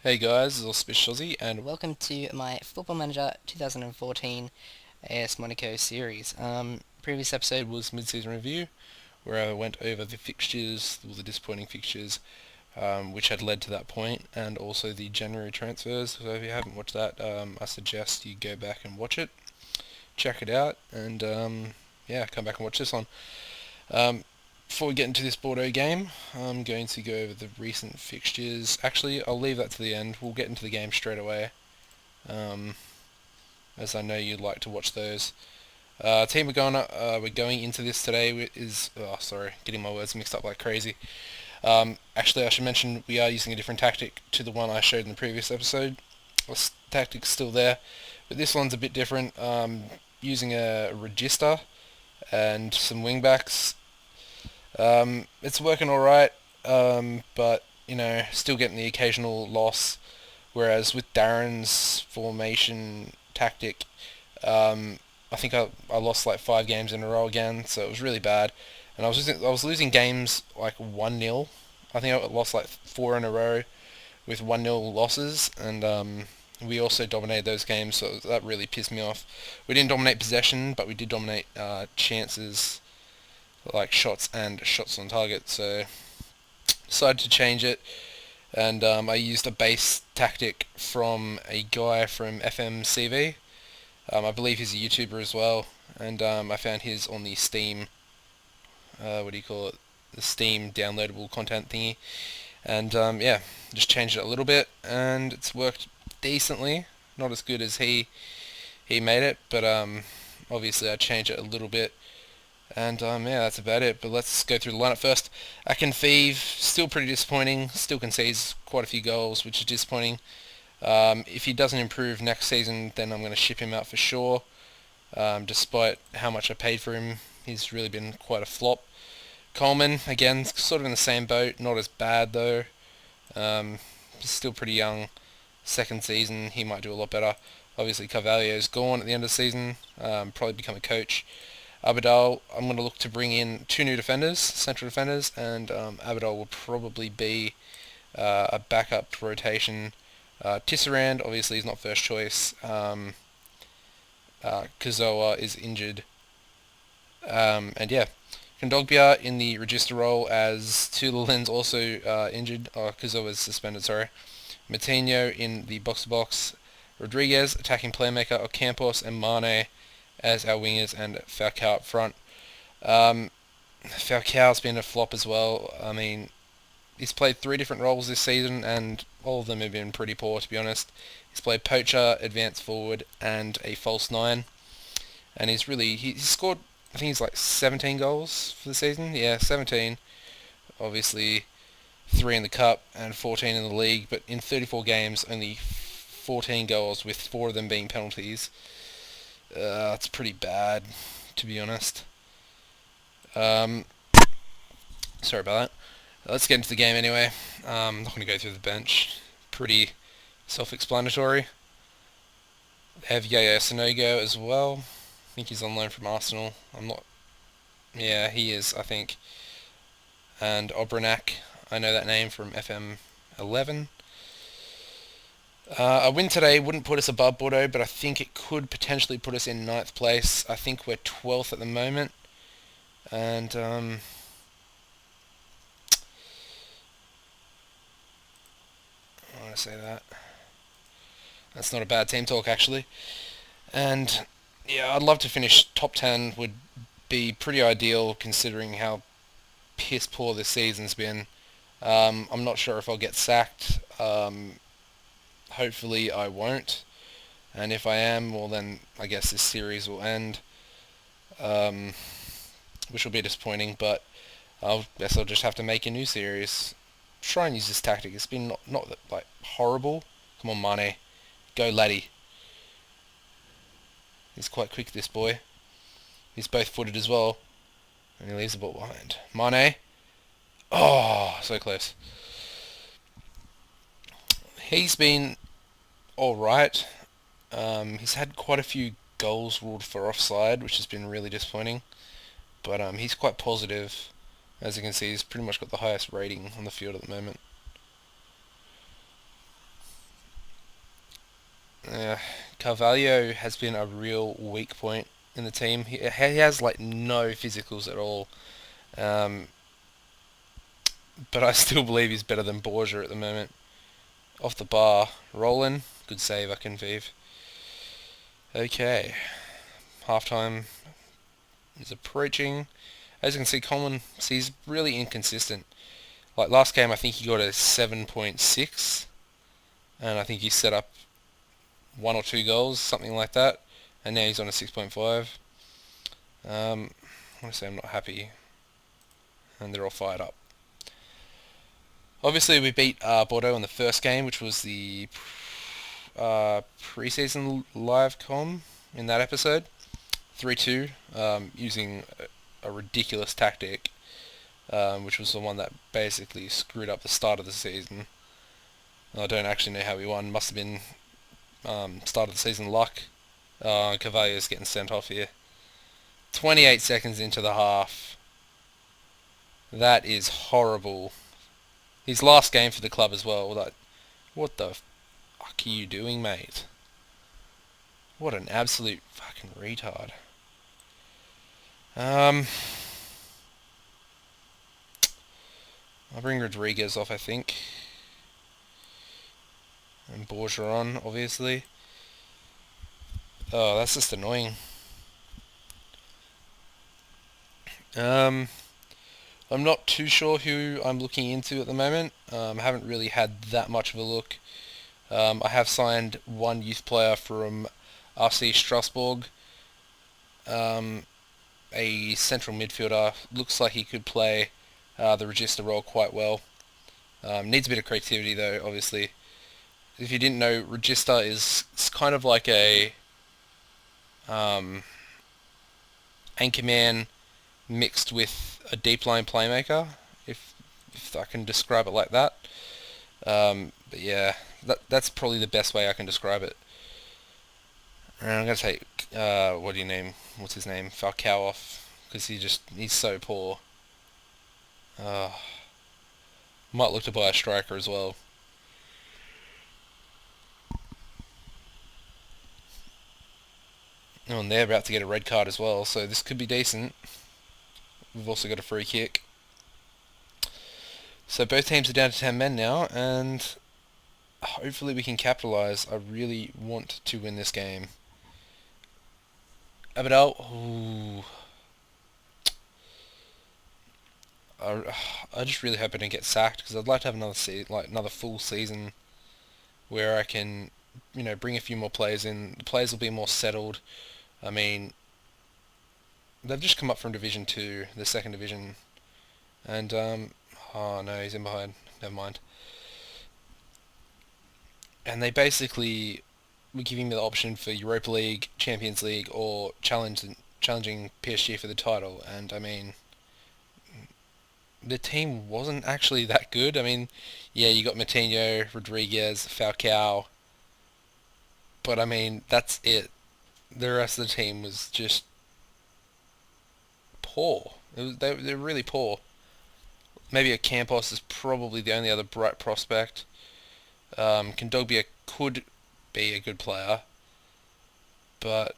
Hey guys, this is AuspiciousAussie, and Welcome to my Football Manager 2014 AS Monaco series. previous episode was mid-season review, where I went over the fixtures, all the disappointing fixtures, which had led to that point, and also the January transfers. So if you haven't watched that, I suggest you go back and watch it, check it out, and yeah, come back and watch this one. Um, Before we get into this Bordeaux game, I'm going to go over the recent fixtures. Actually, I'll leave that to the end. We'll get into the game straight away. Um, as I know you'd like to watch those. Team we're going into this today is, oh sorry, getting my words mixed up like crazy. Actually, I should mention we are using a different tactic to the one I showed in the previous episode. This tactic's still there, but this one's a bit different. Using a register and some wingbacks. It's working alright, but still getting the occasional loss. Whereas with Darren's formation tactic, I think I lost like 5 games in a row again, so it was really bad. And I was losing games like 1-0. I think I lost like 4 in a row with 1-0 losses, and we also dominated those games, so that really pissed me off. We didn't dominate possession, but we did dominate chances, like shots and shots on target. So decided to change it, and I used a base tactic from a guy from FMCV. I believe he's a YouTuber as well, and I found his on the Steam, what do you call it, the Steam downloadable content thingy, and yeah, just changed it a little bit, and it's worked decently. Not as good as he made it, but obviously I changed it a little bit, and yeah, that's about it. But let's go through the lineup first. Akinfeev, still pretty disappointing. Still concedes quite a few goals, which is disappointing. If he doesn't improve next season, then I'm going to ship him out for sure. Despite how much I paid for him, he's really been quite a flop. Coleman, again, sort of in the same boat. Not as bad though. Still pretty young. Second season, he might do a lot better. Obviously, Carvalho's gone at the end of the season. Probably become a coach. Abidal, I'm going to look to bring in 2 new central defenders, and Abidal will probably be a backup rotation. Tisserand obviously is not first choice. Kazoa is injured. And yeah, Kondogbia in the register role as Tulin's also injured. Kazoa is suspended, sorry. Matinho in the box-to-box. Rodriguez, attacking playmaker, Ocampos and Mane as our wingers, and Falcao up front. Falcao's been a flop as well. I mean, he's played 3 different roles this season, and all of them have been pretty poor, to be honest. He's played poacher, advanced forward, and a false nine, and he's scored. I think he's like 17 goals for the season. Yeah, 17. Obviously, 3 in the cup and 14 in the league, but in 34 games, only 14 goals, with 4 of them being penalties. It's pretty bad, to be honest. Um, Sorry about that. Let's get into the game anyway. I'm not going to go through the bench. Pretty self-explanatory. They have Yaya Sonogo as well. I think he's on loan from Arsenal. I'm not. Yeah, he is, I think. And Obranak, I know that name from FM11. A win today wouldn't put us above Bordeaux, but I think it could potentially put us in ninth place. I think we're 12th at the moment. And I want to say that. That's not a bad team talk, actually. And yeah, I'd love to finish top 10. Would be pretty ideal considering how piss poor this season's been. I'm not sure if I'll get sacked. Hopefully I won't. And if I am, well then I guess this series will end, um, which will be disappointing. But I guess I'll just have to make a new series. Try and use this tactic. It's been not like horrible. Come on, Mane, go laddie. He's quite quick, this boy. He's both-footed as well, and he leaves the ball behind. Mane. Oh, so close. He's been all right. He's had quite a few goals ruled for offside, which has been really disappointing. But he's quite positive. As you can see, he's pretty much got the highest rating on the field at the moment. Carvalho has been a real weak point in the team. He has like no physicals at all. Um, but I still believe he's better than Borgia at the moment. Off the bar, Roland, good save, Akinvive. Okay, halftime is approaching. As you can see, Coleman, he's really inconsistent. Like last game, I think he got a 7.6, and I think he set up one or two goals, something like that, and now he's on a 6.5. I want to say I'm not happy, and they're all fired up. Obviously, we beat Bordeaux in the first game, which was the pre-season live com in that episode, 3-2, using a ridiculous tactic, which was the one that basically screwed up the start of the season. I don't actually know how we won. Must have been start of the season luck. Carvalho's getting sent off here. 28 seconds into the half. That is horrible. His last game for the club as well. Like, what the fuck are you doing, mate? What an absolute fucking retard. I'll bring Rodriguez off, I think. And Borgia on, obviously. Oh, that's just annoying. I'm not too sure who I'm looking into at the moment. I haven't really had that much of a look. I have signed one youth player from RC Strasbourg. A central midfielder. Looks like he could play the Regista role quite well. Needs a bit of creativity though, obviously. If you didn't know, Regista is kind of like a anchorman mixed with a deep line playmaker, if I can describe it like that. But yeah, that's probably the best way I can describe it. And I'm gonna take what's his name, Falcao off, because he's so poor. Might look to buy a striker as well. Oh, and they're about to get a red card as well, so this could be decent. We've also got a free kick. So both teams are down to 10 men now, and hopefully we can capitalise. I really want to win this game. Abadal, ooh. I just really hope I don't get sacked, because I'd like to have another full season where I can, bring a few more players in. The players will be more settled. I mean, they've just come up from Division 2, the second division, and oh no, he's in behind. Never mind. And they basically were giving me the option for Europa League, Champions League, or challenging PSG for the title. And I mean, the team wasn't actually that good. I mean, yeah, you got Matinho, Rodriguez, Falcao, but I mean, that's it. The rest of the team was just poor. They're really poor. Maybe a Campos is probably the only other bright prospect. Kondogbia could be a good player, but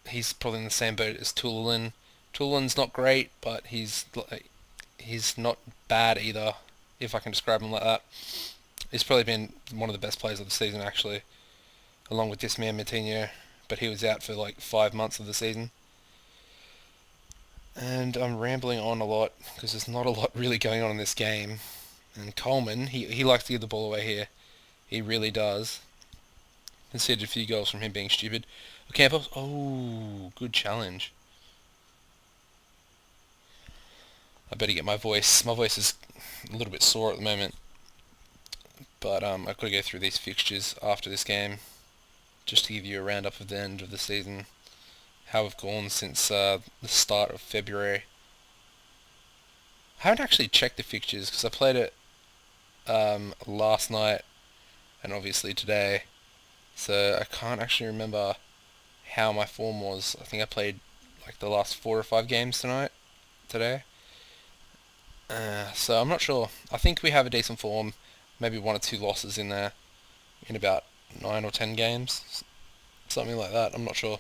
he's probably in the same boat as Tulalan. Tulalan's not great, but he's not bad either, if I can describe him like that. He's probably been one of the best players of the season, actually, along with this man Matinho, but he was out for like 5 months of the season. And I'm rambling on a lot because there's not a lot really going on in this game. And Coleman, he likes to give the ball away here. He really does. Conceded a few goals from him being stupid. Campos, oh, good challenge. I better get my voice. My voice is a little bit sore at the moment. But I've got to go through these fixtures after this game, just to give you a roundup of the end of the season. How we've gone since the start of February. I haven't actually checked the fixtures because I played it last night and obviously today, so I can't actually remember how my form was. I think I played like the last 4 or 5 games today. So I'm not sure. I think we have a decent form, maybe 1 or 2 losses in there in about 9 or 10 games, something like that. I'm not sure.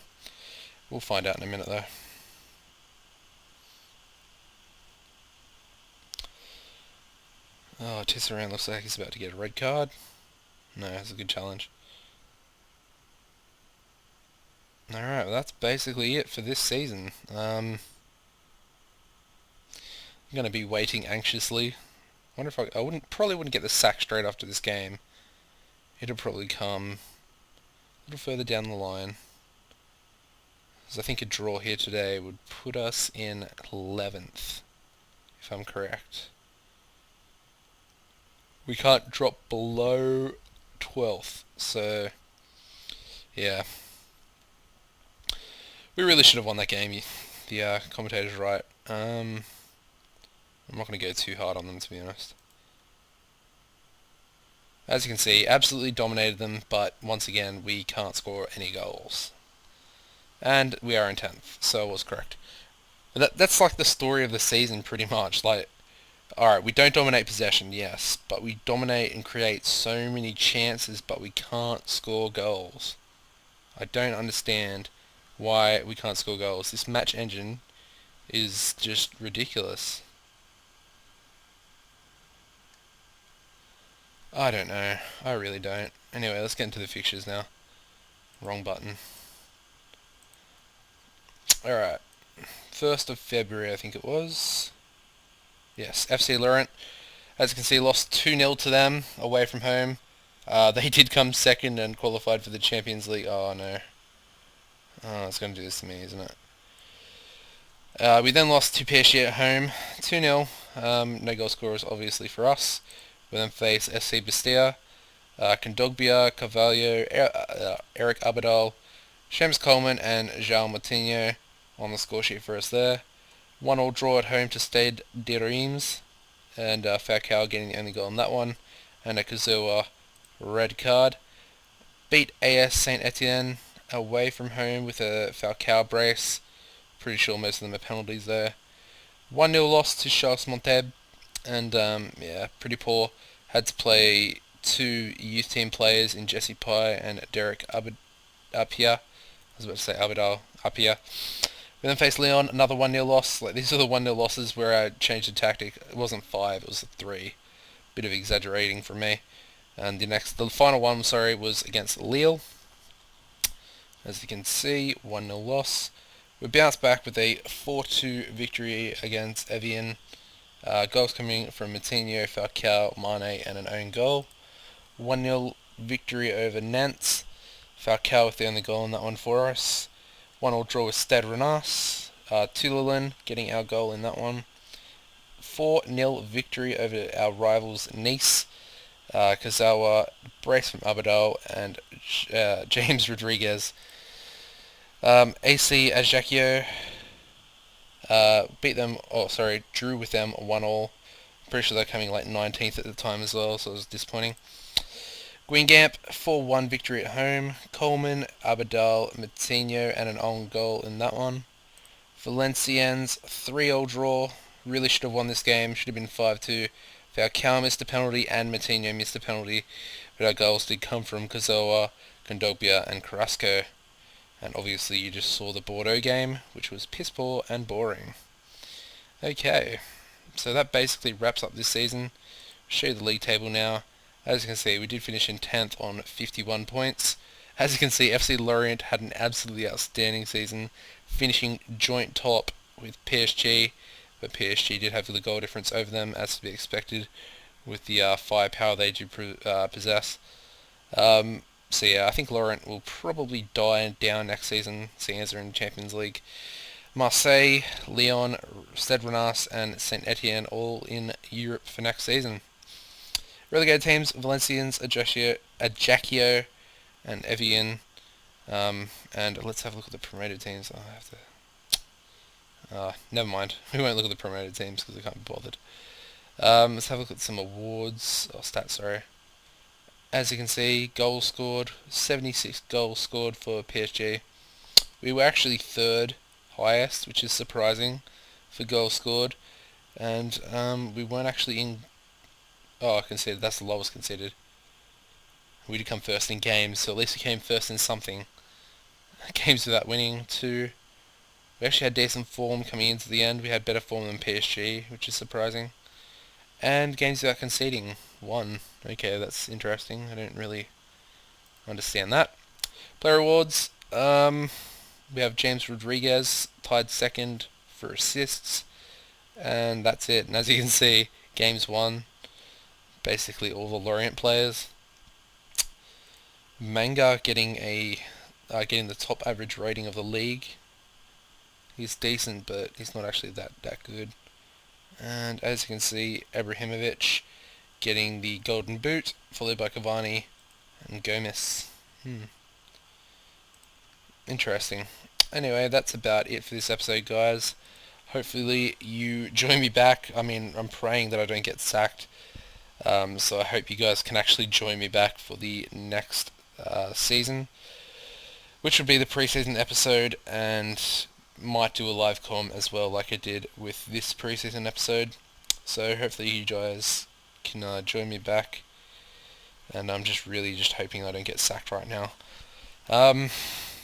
We'll find out in a minute though. Oh, Tisserand looks like he's about to get a red card. No, it's a good challenge. Alright, well that's basically it for this season. I'm going to be waiting anxiously. Wonder if I probably wouldn't get the sack straight after this game. It'll probably come a little further down the line. Because I think a draw here today would put us in 11th, if I'm correct. We can't drop below 12th, so yeah. We really should have won that game. The commentator's right. I'm not going to go too hard on them, to be honest. As you can see, absolutely dominated them, but once again, we can't score any goals. And we are in 10th, so I was correct. That's like the story of the season, pretty much. Like, alright, we don't dominate possession, yes, but we dominate and create so many chances, but we can't score goals. I don't understand why we can't score goals. This match engine is just ridiculous. I don't know. I really don't. Anyway, let's get into the fixtures now. Wrong button. Alright. 1st of February, I think it was. Yes, FC Laurent. As you can see, lost 2-0 to them away from home. They did come second and qualified for the Champions League. Oh, no. Oh, it's going to do this to me, isn't it? We then lost to PSG at home, 2-0. No goal scorers, obviously, for us. We then face SC Bastia, Kondogbia, Carvalho, Eric Abidal, Shams Coleman, and João Moutinho on the score sheet for us there. 1-1 draw at home to Stade de Reims, and Falcao getting the only goal in that one, and a Kazuwa red card. Beat AS Saint-Etienne away from home with a Falcao brace. Pretty sure most of them are penalties there. 1-0 loss to Charles Monteb, and yeah, pretty poor. Had to play 2 youth team players in Jesse Pye and Derek Apia. I was about to say Abidal Apia. We then faced Lyon, another 1-0 loss. Like, these are the 1-0 losses where I changed the tactic. It wasn't 5, it was 3. Bit of exaggerating from me. And the final one, was against Lille. As you can see, 1-0 loss. We bounced back with a 4-2 victory against Evian. Goals coming from Moutinho, Falcao, Mane, and an own goal. 1-0 victory over Nantes. Falcao with the only goal in that one for us. 1-1 draw with Stade Rennais. Toulon getting our goal in that one. 4-0 victory over our rivals Nice. Kazawa, brace from Abidal, and James Rodriguez. AC Ajaccio drew with them 1-1. Pretty sure they're coming like 19th at the time as well, so it was disappointing. Guingamp, 4-1 victory at home. Coleman, Abidal, Moutinho, and an own goal in that one. Valenciennes, 3-0 draw. Really should have won this game. Should have been 5-2. Falcao missed a penalty and Moutinho missed a penalty, but our goals did come from Kazoa, Kondogbia, and Carrasco. And obviously you just saw the Bordeaux game, which was piss poor and boring. Okay, so that basically wraps up this season. I'll show you the league table now. As you can see, we did finish in 10th on 51 points. As you can see, FC Lorient had an absolutely outstanding season, finishing joint top with PSG, but PSG did have the goal difference over them, as to be expected, with the firepower they do possess. So yeah, I think Lorient will probably die down next season, seeing as they're in the Champions League. Marseille, Lyon, Stade Rennais, and Saint-Etienne all in Europe for next season. Relegated teams: Valenciennes, Ajaccio, and Evian. And let's have a look at the promoted teams. I have to... never mind. We won't look at the promoted teams because I can't be bothered. Let's have a look at some awards, or stats, sorry. As you can see, goals scored, 76 goals scored for PSG. We were actually 3rd highest, which is surprising for goals scored. And we weren't actually in... Oh, conceded. That's the lowest conceded. We did come first in games, so at least we came first in something. Games without winning, 2. We actually had decent form coming into the end. We had better form than PSG, which is surprising. And games without conceding, 1. Okay, that's interesting. I don't really understand that. Player awards, we have James Rodriguez tied second for assists, and that's it. And as you can see, games won, basically all the Lorient players. Manga getting the top average rating of the league. He's decent, but he's not actually that good. And as you can see, Ibrahimovic getting the golden boot, followed by Cavani and Gomez. Interesting. Anyway, that's about it for this episode, guys. Hopefully you join me back. I mean, I'm praying that I don't get sacked. So I hope you guys can actually join me back for the next season, which would be the preseason episode, and might do a live comm as well, like I did with this preseason episode. So hopefully you guys can join me back, and I'm just really hoping I don't get sacked right now.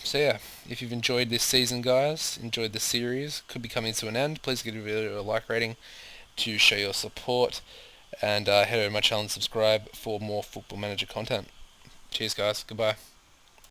So yeah, if you've enjoyed this season, guys, enjoyed the series, could be coming to an end, please give the video a like rating to show your support, and head over to my channel and subscribe for more Football Manager content. Cheers, guys. Goodbye.